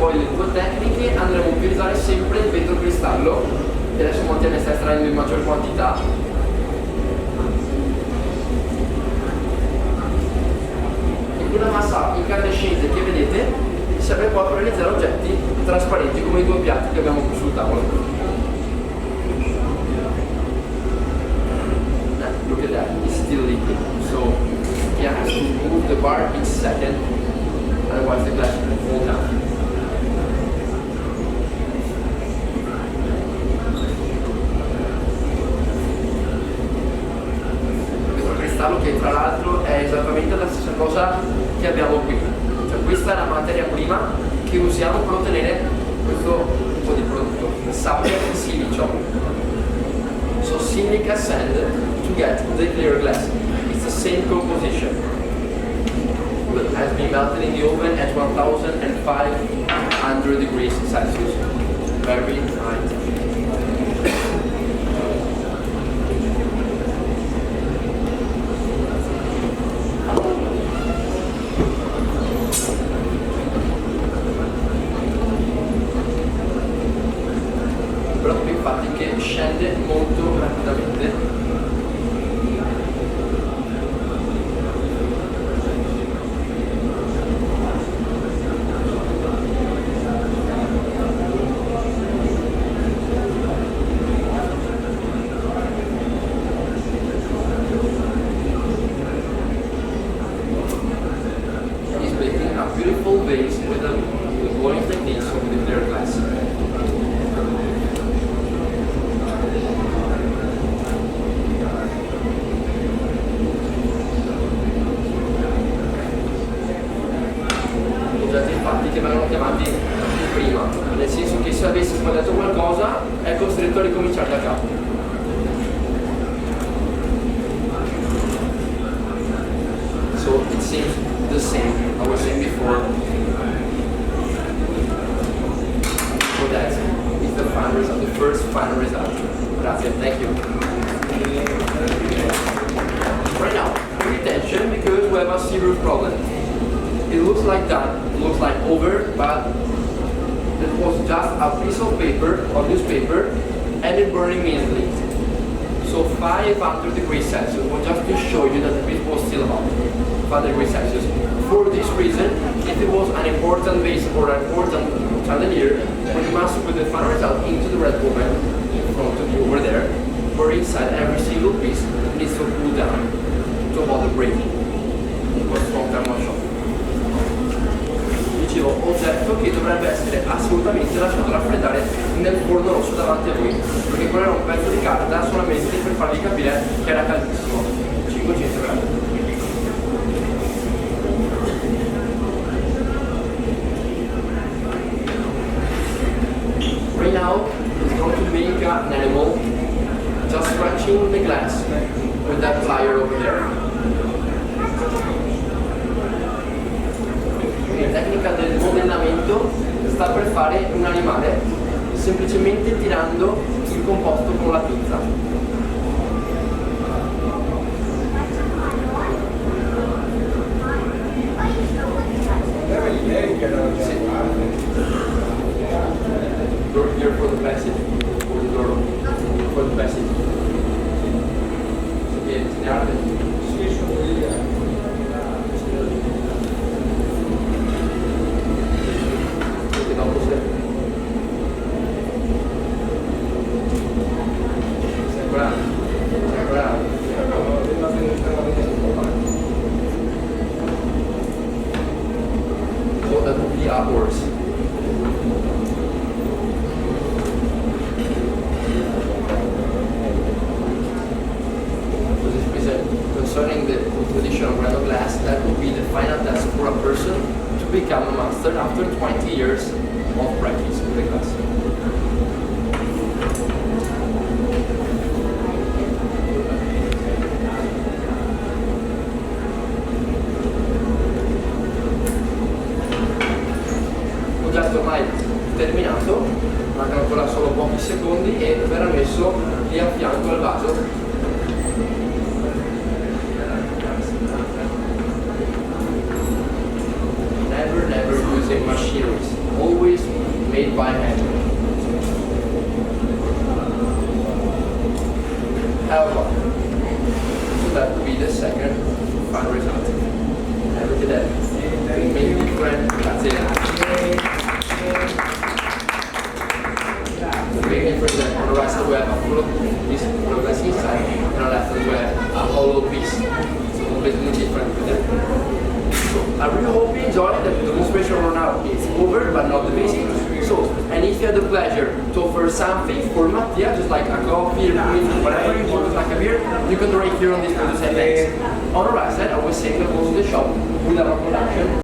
poi le due tecniche andremo a utilizzare sempre il vetro cristallo, che adesso Monti ne sta estraendo in maggior quantità. E con la massa incandescente che vedete serve poi per realizzare oggetti trasparenti come i due piatti che abbiamo qui sul tavolo. Look at that, it's still leaking. So you have to move the bar each second, otherwise the glass will fall down. Questo cristallo che tra l'altro è esattamente la stessa cosa che abbiamo qui. Cioè questa è la materia prima che usiamo per ottenere questo tipo di prodotto, sabbia e silicio. So silica sand to get the clear glass. It's the same composition. It has been melted in the oven at 1500 degrees Celsius. Very high temperature. Proprio infatti che scende molto rapidamente. He's making a beautiful vase with the blowing techniques of the clear glass. Infatti che vengono chiamati prima, nel senso che se avessi sbagliato qualcosa è costretto a ricominciare da capo. So it seems the same, I was saying before. So that is the final result, the first final result. Grazie, thank you. Right now, pay attention because we have a serious problem. It looks like done, it looks like over, but it was just a piece of paper or newspaper and it burned immediately. So 500 degrees Celsius was just to show you that the piece was still hot. 500 degrees Celsius. For this reason, if it was an important base or an important chandelier, we must put the final result into the red oven in front of you over there, where inside every single piece needs to cool down to avoid the breaking. It was from thermal shock. Oggetto che dovrebbe essere assolutamente lasciato raffreddare nel forno rosso davanti a voi, perché quello era un pezzo di carta solamente per farvi capire che era caldissimo, 500 gradi. Right now it's going to make an animal just scratching the glass with that plier over there. La tecnica del modellamento sta per fare un animale semplicemente tirando il composto con la pinza. Sì. Door here for the passage, for the door, for the passage. Segnalate? Sì, sono lì. So that would be upwards. So this is concerning the composition of Murano glass, that would be the final test for a person to become a master after 20 years of practice with the glass. Ormai terminato, mancano ancora solo pochi secondi e verrà messo lì a fianco al vaso. Never using machineries, always will be the second final result. And look at that. Maybe different. That's it. The big difference is that on the right side we have a full piece of glass inside, and on the left side we have a hollow piece. So completely different. So I really hope you enjoyed that. The demonstration right now is over, but not the basic. So, and if you had the pleasure to offer something for Mattia, just like a coffee, a drink, whatever you want, like a beer, you can write here on this to say thanks. On the right side, I was saying that goes to the shop with our production.